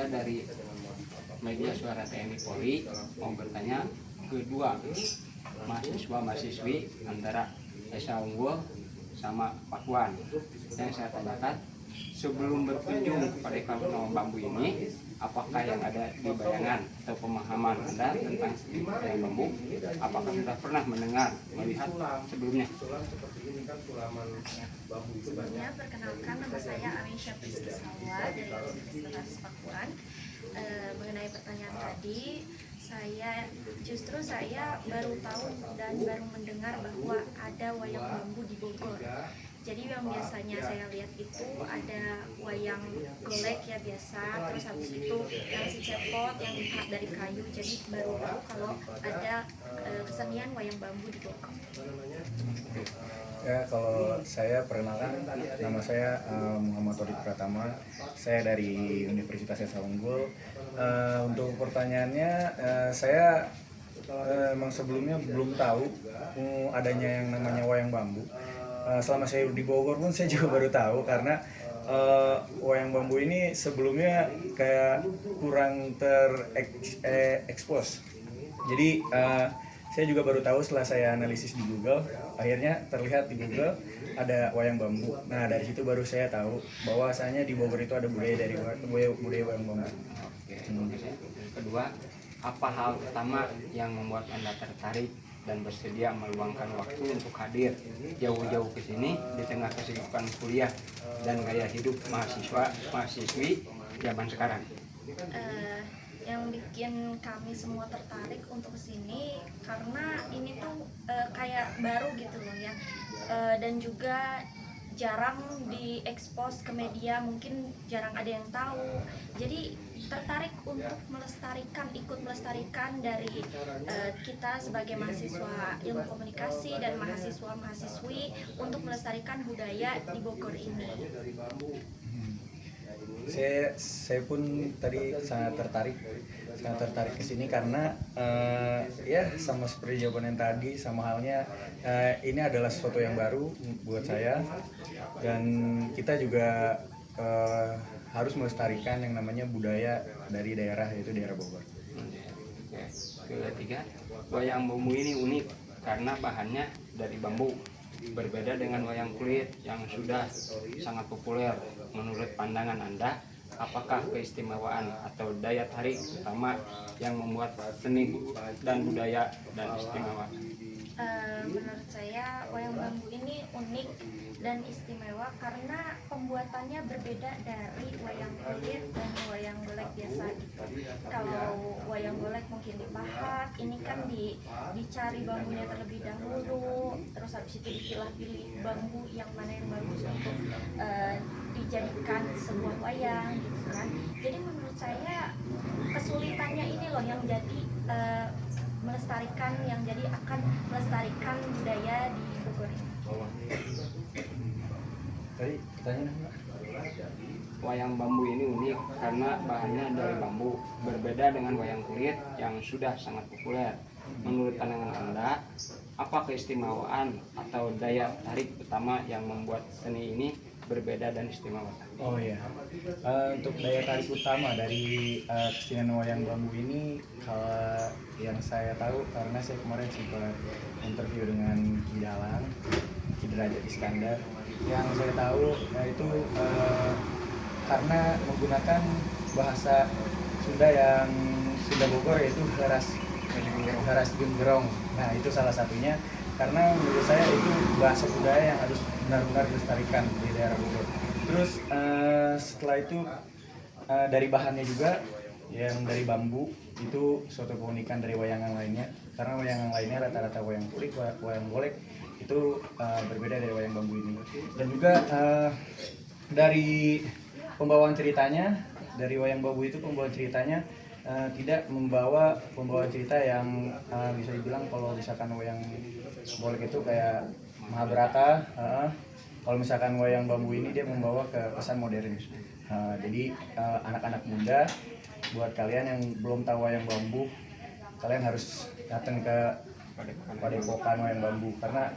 Saya dari media Suara TNI Polri mau bertanya ke dua mahasiswa-mahasiswi antara Esa Unggul sama Pakuan. Yang saya tanyakan, sebelum berkunjung pada Kampung Bambu ini, apakah yang ada di bayangan atau pemahaman Anda tentang wayang bambu? Apakah sudah pernah mendengar, melihat sebelumnya? Sebelumnya, perkenalkan, nama saya Amisha Priski Salwa dari Universitas Pakuan. Mengenai pertanyaan tadi, saya baru tahu dan baru mendengar bahwa ada wayang bambu di Bogor. Jadi yang biasanya saya lihat itu ada wayang golek ya biasa, terus habis itu yang si cepot yang dari kayu. Jadi baru tahu kalau ada kesenian wayang bambu di Bogor. Ya, kalau saya perkenalkan, nama saya Muhammad Torik Pratama. Saya dari Universitas Esa Unggul. Untuk pertanyaannya, saya memang sebelumnya belum tahu adanya yang namanya wayang bambu. Selama saya di Bogor pun saya juga baru tahu, karena wayang bambu ini sebelumnya kayak kurang terekspos. Jadi saya juga baru tahu setelah saya analisis di Google, akhirnya terlihat di Google ada wayang bambu. Nah, dari situ baru saya tahu bahwasanya di Bogor itu ada budaya wayang bambu. Kedua, apa hal utama yang membuat Anda tertarik dan bersedia meluangkan waktu untuk hadir jauh-jauh ke sini di tengah kesibukan kuliah dan gaya hidup mahasiswi zaman sekarang? Yang bikin kami semua tertarik untuk kesini karena ini tuh kayak baru gitu loh ya, dan juga jarang diekspos ke media, mungkin jarang ada yang tahu. Jadi tertarik untuk ikut melestarikan dari kita sebagai mahasiswa ilmu komunikasi dan mahasiswa-mahasiswi untuk melestarikan budaya di Bogor ini. Saya pun tadi sangat tertarik ke sini karena ya sama seperti jawaban yang tadi, sama halnya ini adalah sesuatu yang baru buat saya, dan kita juga harus melestarikan yang namanya budaya dari daerah, yaitu daerah Bogor. Ketiga, wayang bambu ini unik karena bahannya dari bambu. Berbeda dengan wayang kulit yang sudah sangat populer. Menurut pandangan Anda, apakah keistimewaan atau daya tarik utama yang membuat seni dan budaya dan istimewa? Menurut saya wayang bambu ini unik dan istimewa karena pembuatannya berbeda dari wayang kulit dan wayang golek biasa gitu. Kalau wayang golek mungkin dipahat, ini kan dicari bambunya terlebih dahulu, terus habis itu dipilah-pilih bambu yang mana yang bagus untuk dijadikan sebuah wayang gitu kan. Jadi menurut saya kesulitannya ini loh yang jadi akan melestarikan budaya di Bogor ini. Tadi pertanyaan, Wayang bambu ini unik karena bahannya dari bambu. Berbeda dengan wayang kulit yang sudah sangat populer. Menurut pandangan Anda, apa keistimewaan atau daya tarik utama yang membuat seni ini berbeda dan istimewa? Oh iya, untuk daya tarik utama dari kesenian wayang bambu ini, kalau yang saya tahu, karena saya kemarin sempat interview dengan Ki Dalang, Ki Derajat Iskandar, yang saya tahu itu karena menggunakan bahasa Sunda yang Sunda Bogor, yaitu Haras Gemgerong. Nah, itu salah satunya, karena menurut saya itu bahasa budaya yang harus benar-benar dilestarikan di daerah Bogor. Terus setelah itu dari bahannya juga yang dari bambu, itu suatu keunikan dari wayangan lainnya, karena wayangan lainnya rata-rata wayang kulit, wayang golek itu berbeda dari wayang bambu ini. Dan juga dari pembawaan ceritanya, dari wayang bambu itu pembawaan ceritanya tidak membawa pembawaan cerita yang bisa dibilang, kalau misalkan wayang golek itu kayak Mahabharata, kalau misalkan wayang bambu ini dia membawa ke pesan modern. Jadi anak-anak muda, buat kalian yang belum tahu wayang bambu, kalian harus datang ke Padepokan Wayang Bambu, karena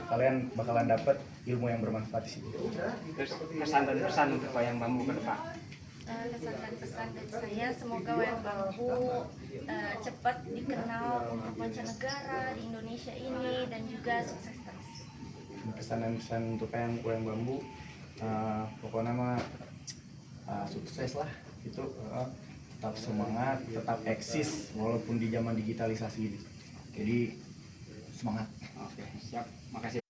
kalian bakalan dapat ilmu yang bermanfaat di sini. Terus pesan dan pesan untuk wayang bambu ke depan? kesan dan pesan dari saya, semoga wayang bambu cepat dikenal untuk mancanegara di Indonesia ini dan juga sukses terus. Kesan dan pesan untuk wayang bambu, pokoknya mah sukses lah itu, tetap semangat, tetap eksis walaupun di zaman digitalisasi ini. Jadi semangat. Oke, siap. Makasih.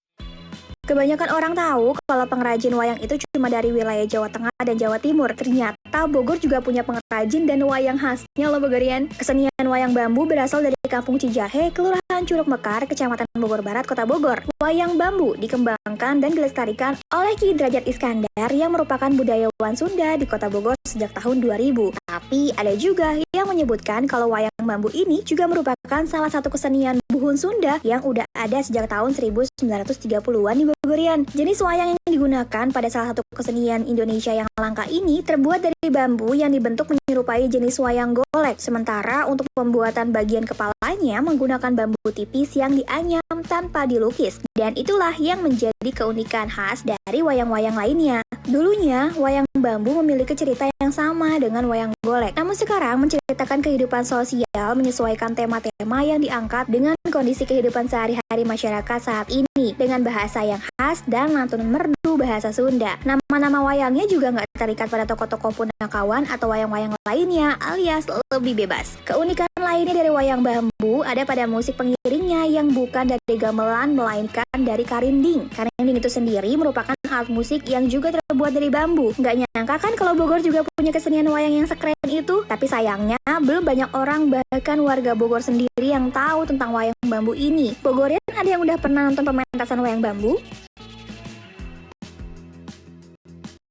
Kebanyakan orang tahu kalau pengrajin wayang itu cuma dari wilayah Jawa Tengah dan Jawa Timur. Ternyata Bogor juga punya pengrajin dan wayang khasnya loh Bogorian. Kesenian wayang bambu berasal dari Kampung Cijahe, Kelurahan Curug Mekar, Kecamatan Bogor Barat, Kota Bogor. Wayang bambu dikembangkan dan dilestarikan oleh Ki Derajat Iskandar yang merupakan budayawan Sunda di Kota Bogor sejak tahun 2000. Tapi ada juga yang menyebutkan kalau wayang bambu ini juga merupakan salah satu kesenian buhun Sunda yang udah ada sejak tahun 1930-an di Bogorian. Jenis wayang yang digunakan pada salah satu kesenian Indonesia yang langka ini terbuat dari bambu yang dibentuk menyerupai jenis wayang golek. Sementara untuk pembuatan bagian kepalanya menggunakan bambu tipis yang dianyam tanpa dilukis. Dan itulah yang menjadi keunikan khas dari wayang-wayang lainnya. Dulunya, wayang bambu memiliki cerita yang sama dengan wayang golek. Namun sekarang menceritakan kehidupan sosial menyesuaikan tema-tema yang diangkat dengan kondisi kehidupan sehari-hari masyarakat saat ini. Dengan bahasa yang khas dan lantun merdu bahasa Sunda. Nama-nama wayangnya juga nggak terikat pada tokoh-tokoh punakawan atau wayang-wayang lainnya alias lebih bebas. Keunikan lainnya dari wayang bambu ada pada musik pengiringnya yang bukan dari gamelan melainkan dari karinding. Karinding itu sendiri merupakan alat musik yang juga terbuat dari bambu. Nggak nyangka kan kalau Bogor juga punya kesenian wayang yang sekeren itu? Tapi sayangnya belum banyak orang bahkan warga Bogor sendiri yang tahu tentang wayang bambu ini. Bogorian ada yang udah pernah nonton pementasan wayang bambu?